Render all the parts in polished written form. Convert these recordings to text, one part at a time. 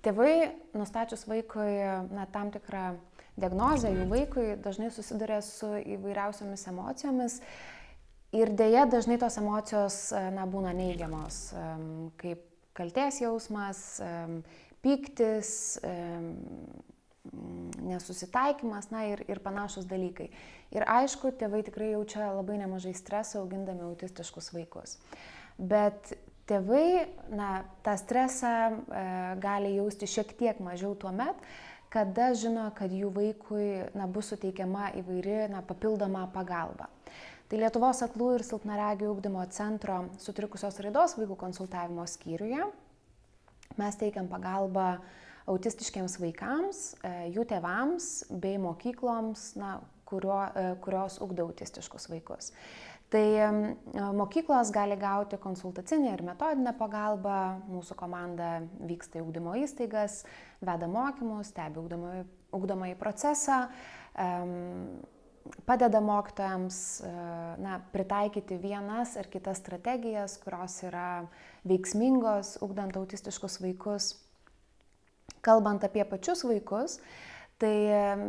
Tėvai, nustačius vaikui tam tikrą diagnozę, jų vaikui dažnai susiduria su įvairiausiomis emocijomis ir dėja dažnai tos emocijos būna neigiamos, kaip kaltės jausmas, pyktis, nesusitaikymas ir panašus dalykai. Ir aišku, tėvai tikrai jaučia labai nemažai streso augindami autistiškus vaikus. Bet tėvai tą stresą gali jausti šiek tiek mažiau tuomet, kada žino, kad jų vaikui bus suteikiama įvairi papildoma pagalba. Tai Lietuvos aklų ir silpnaregių ugdymo centro sutrikusios raidos vaikų konsultavimo skyriuje mes teikiam pagalbą autistiškiams vaikams, jų tėvams bei mokykloms, kurios ugdo autistiškus vaikus. Tai mokyklos gali gauti konsultacinę ir metodinę pagalbą, mūsų komanda vyksta į ugdymo įstaigas, veda mokymus, stebi ugdomąjį procesą, padeda mokytojams pritaikyti vienas ar kitas strategijas, kurios yra veiksmingos ugdant autistiškus vaikus. Kalbant apie pačius vaikus, tai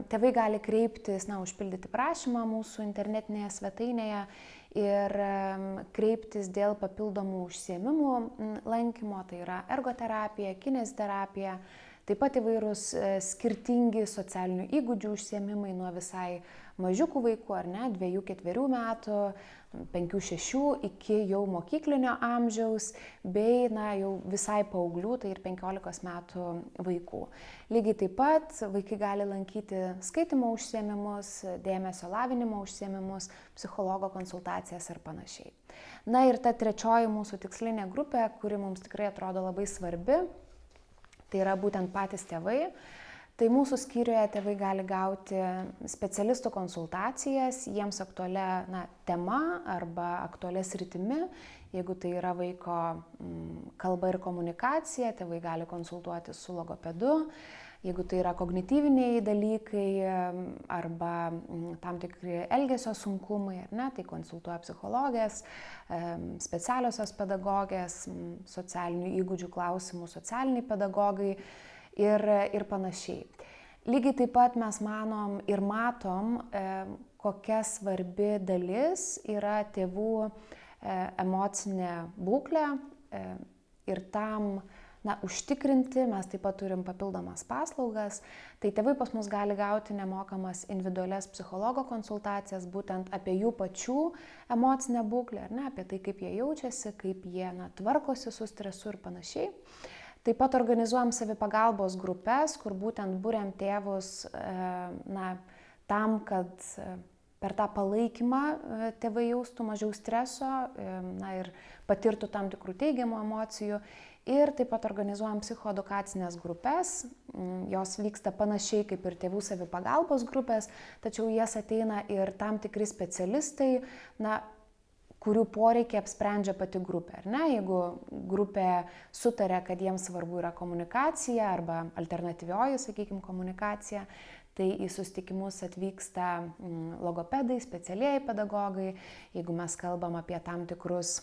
tėvai gali kreiptis, užpildyti prašymą mūsų internetinėje svetainėje ir kreiptis dėl papildomų užsiėmimų lankymo, tai yra ergoterapija, kineziterapija, taip pat įvairūs skirtingi socialinių įgūdžių užsiėmimai nuo visai mažiukų vaikų, 2-4 metų, 5-6 iki jau mokyklinio amžiaus, bei jau visai paauglių, tai ir 15 metų vaikų. Lygiai taip pat vaikai gali lankyti skaitymo užsiėmimus, dėmesio lavinimo užsiėmimus, psichologo konsultacijas ir panašiai. Ir ta trečioji mūsų tikslinė grupė, kuri mums tikrai atrodo labai svarbi, tai yra būtent patys tėvai. Tai mūsų skyriuje tėvai gali gauti specialistų konsultacijas, jiems aktualia tema arba aktualia sritimi. Jeigu tai yra vaiko kalba ir komunikacija, tėvai gali konsultuoti su logopedu. Jeigu tai yra kognityviniai dalykai arba tam tikri elgesio sunkumai, tai konsultuoja psichologės, specialiosios pedagogės, socialinių įgūdžių klausimų socialiniai pedagogai ir panašiai. Lygiai taip pat mes manom ir matom, kokia svarbi dalis yra tėvų emocinė būklė ir tam užtikrinti mes taip pat turim papildomas paslaugas. Tai tėvai pas mus gali gauti nemokamas individualias psichologo konsultacijas būtent apie jų pačių emocinę būklę, apie tai, kaip jie jaučiasi, kaip jie tvarkosi su stresu ir panašiai. Taip pat organizuojam savipagalbos grupės, kur būtent buriam tėvus tam, kad per tą palaikymą tėvai jaustų mažiau streso ir patirtų tam tikrų teigiamų emocijų. Ir taip pat organizuojam psichoedukacinės grupės, jos vyksta panašiai kaip ir tėvų savipagalbos grupės, tačiau jas ateina ir tam tikri specialistai, kurių poreikį apsprendžia pati grupė. Jeigu grupė sutarė, kad jiems svarbu yra komunikacija arba alternatyvioji, komunikacija, tai į susitikimus atvyksta logopedai, specialieji pedagogai. Jeigu mes kalbam apie tam tikrus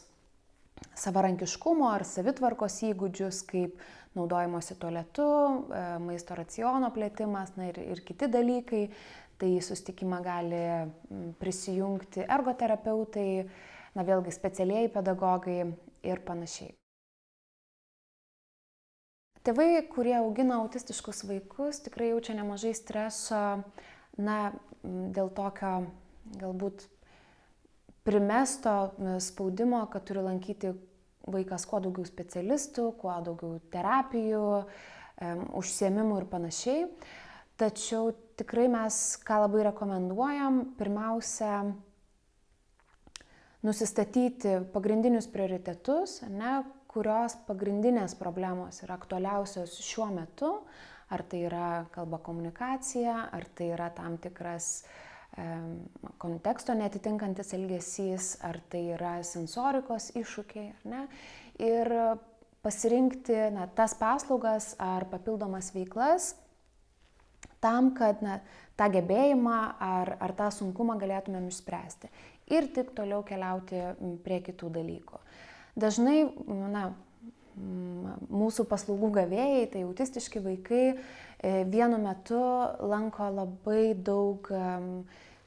savarankiškumo ar savitvarkos įgūdžius, kaip naudojimosi tualetu, maisto raciono plėtimas ir kiti dalykai, tai į susitikimą gali prisijungti ergoterapeutai, vėlgi specialieji pedagogai ir panašiai. Tėvai, kurie augina autistiškus vaikus, tikrai jaučia nemažai streso, dėl tokio galbūt primesto spaudimo, kad turi lankyti vaikas kuo daugiau specialistų, kuo daugiau terapijų, užsiėmimų ir panašiai. Tačiau tikrai mes, ką labai rekomenduojam, pirmiausia, nusistatyti pagrindinius prioritetus, kurios pagrindinės problemos yra aktualiausios šiuo metu, ar tai yra kalba komunikacija, ar tai yra tam tikras konteksto neatitinkantis elgesys, ar tai yra sensorikos iššūkiai, ir pasirinkti tas paslaugas ar papildomas veiklas tam, kad tą gebėjimą ar tą sunkumą galėtumėm išspręsti ir tik toliau keliauti prie kitų dalykų. Dažnai mūsų paslaugų gavėjai, tai autistiški vaikai, vienu metu lanko labai daug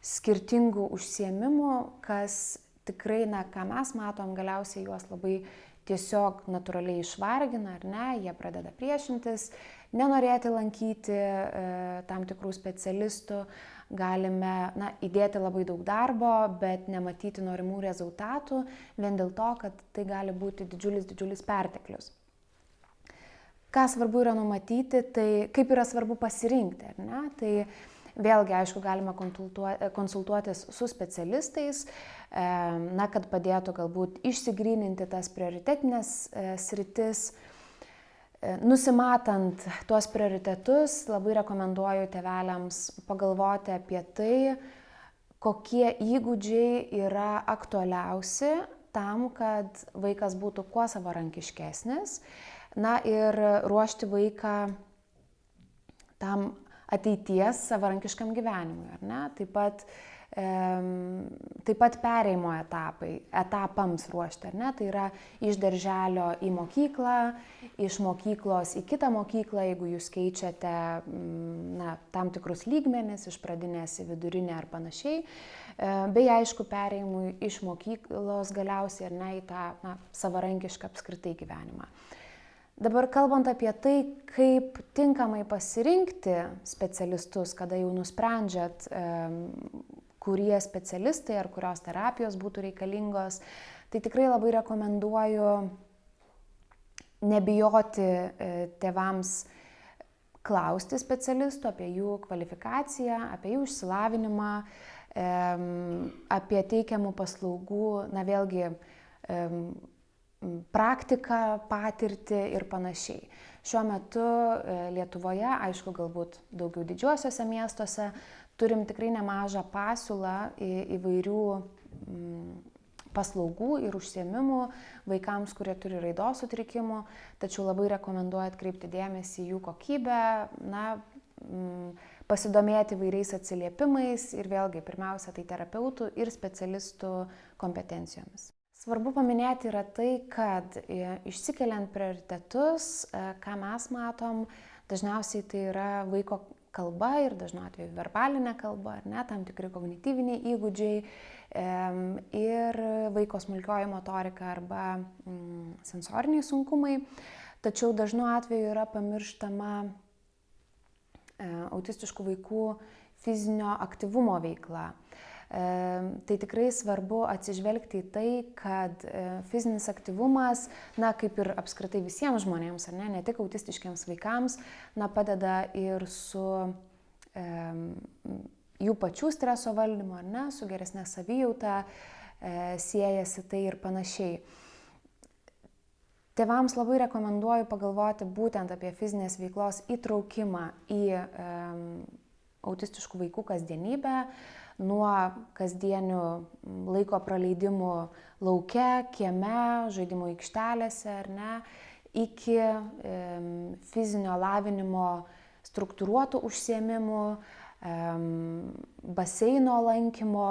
skirtingų užsiėmimų, kas tikrai, ką mes matom, galiausiai juos labai tiesiog natūraliai išvargina, ar ne, jie pradeda priešintis, nenorėti lankyti tam tikrų specialistų, galime įdėti labai daug darbo, bet nematyti norimų rezultatų, vien dėl to, kad tai gali būti didžiulis perteklius. Ką svarbu yra numatyti, tai kaip yra svarbu pasirinkti, ar ne? Tai vėlgi, aišku, galima konsultuotis su specialistais, kad padėtų galbūt išsigryninti tas prioritetinės sritis. Nusimatant tuos prioritetus, labai rekomenduoju tėveliams pagalvoti apie tai, kokie įgūdžiai yra aktualiausi tam, kad vaikas būtų kuo savarankiškesnis, ir ruošti vaiką tam ateities savarankiškam gyvenimui, ar ne? Taip pat perėjimo etapams ruošti, ar ne? Tai yra iš darželio į mokyklą, iš mokyklos į kitą mokyklą, jeigu jūs keičiate tam tikrus lygmenis, iš pradinės į vidurinę ar panašiai, bei aišku perėjimui iš mokyklos galiausiai, ar ne, į tą savarankišką apskritai gyvenimą. Dabar kalbant apie tai, kaip tinkamai pasirinkti specialistus, kada jau nusprendžiat, kurie specialistai ar kurios terapijos būtų reikalingos, tai tikrai labai rekomenduoju nebijoti tėvams klausti specialistų apie jų kvalifikaciją, apie jų išsilavinimą, apie teikiamų paslaugų, vėlgi, praktiką, patirtį ir panašiai. Šiuo metu Lietuvoje, aišku, galbūt daugiau didžiuosiuose miestuose, turim tikrai nemažą pasiūlą įvairių paslaugų ir užsiėmimų vaikams, kurie turi raidos sutrikimų, tačiau labai rekomenduoju atkreipti dėmesį į jų kokybę, pasidomėti įvairiais atsiliepimais ir vėlgi, pirmiausia, tai terapeutų ir specialistų kompetencijomis. Svarbu paminėti yra tai, kad išsikeliant prioritetus, ką mes matom, dažniausiai tai yra vaiko kalba ir dažnu atveju verbalinė kalba, ar ne, tam tikri kognityviniai įgūdžiai ir vaiko smulkioji motorika arba sensoriniai sunkumai. Tačiau dažnu atveju yra pamirštama autistiškų vaikų fizinio aktyvumo veikla. Tai tikrai svarbu atsižvelgti į tai, kad fizinis aktyvumas, kaip ir apskritai visiems žmonėms, ar ne tik autistiškiams vaikams, padeda ir su jų pačių streso valdymu, ar ne, su geresnė savijauta, siejasi tai ir panašiai. Tėvams labai rekomenduoju pagalvoti būtent apie fizinės veiklos įtraukimą į autistiškų vaikų kasdienybę, nuo kasdienių laiko praleidimų lauke, kieme, žaidimų aikštelėse, ar ne, iki fizinio lavinimo struktūruotų užsiėmimų, baseino lankymo,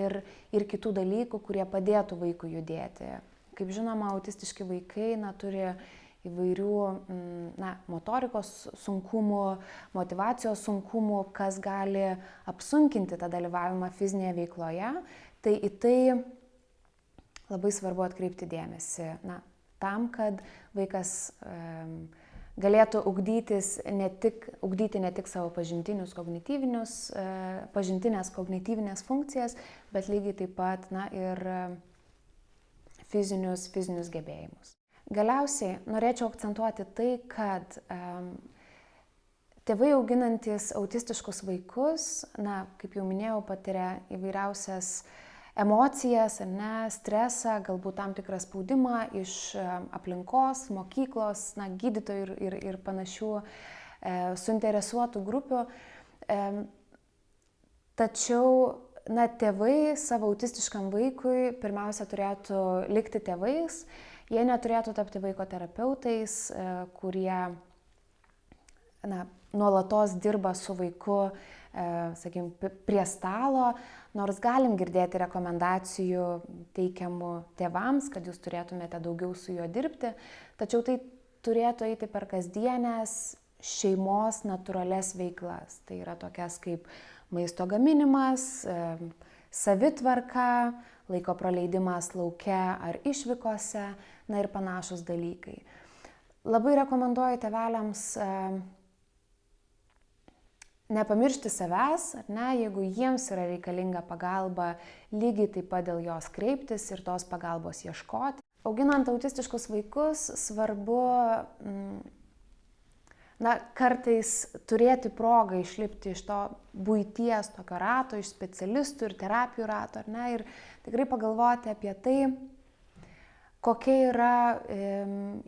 ir kitų dalykų, kurie padėtų vaikui judėti. Kaip žinoma, autistiški vaikai turi įvairių motorikos sunkumų, motyvacijos sunkumų, kas gali apsunkinti tą dalyvavimą fizinėje veikloje. Tai į tai labai svarbu atkreipti dėmesį, tam, kad vaikas galėtų ugdyti ne tik savo pažintinės kognityvinės funkcijas, bet lygiai taip pat ir fizinius gebėjimus. Galiausiai norėčiau akcentuoti tai, kad tėvai auginantys autistiškus vaikus, kaip jau minėjau, patiria įvairiausias emocijas, stresą, galbūt tam tikrą spaudimą iš aplinkos, mokyklos, gydytojų ir panašių suinteresuotų grupių. Tačiau tėvai savo autistiškam vaikui pirmiausia turėtų likti tėvais. Jie neturėtų tapti vaiko terapeutais, kurie nuolatos dirba su vaiku, sakykime, prie stalo, nors galim girdėti rekomendacijų teikiamų tėvams, kad jūs turėtumėte daugiau su juo dirbti, tačiau tai turėtų eiti per kasdienės šeimos natūrales veiklas. Tai yra tokias kaip maisto gaminimas, savitvarka, laiko praleidimas lauke ar išvykose, na ir panašus dalykai. Labai rekomenduoju tėveliams nepamiršti savęs, ar ne, jeigu jiems yra reikalinga pagalba, lygiai taip pat dėl jos kreiptis ir tos pagalbos ieškoti. Auginant autistiškus vaikus svarbu kartais turėti progą išlipti iš to buities tokio rato, iš specialistų ir terapijų rato, ar ne, ir tikrai pagalvoti apie tai, kokia yra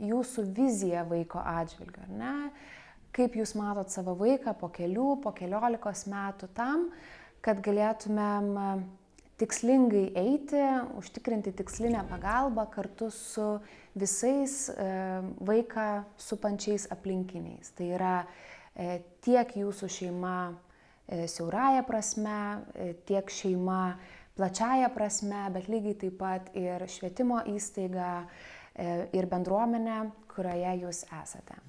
jūsų vizija vaiko atžvilgiu, ar ne? Kaip jūs matot savo vaiką po keliolikos metų tam, kad galėtumėm tikslingai eiti, užtikrinti tikslinę pagalbą kartu su visais vaiką supančiais aplinkiniais. Tai yra tiek jūsų šeima siaurąja prasme, tiek šeima plačiaja prasme, bet lygiai taip pat ir švietimo įstaiga ir bendruomenė, kurioje jūs esate.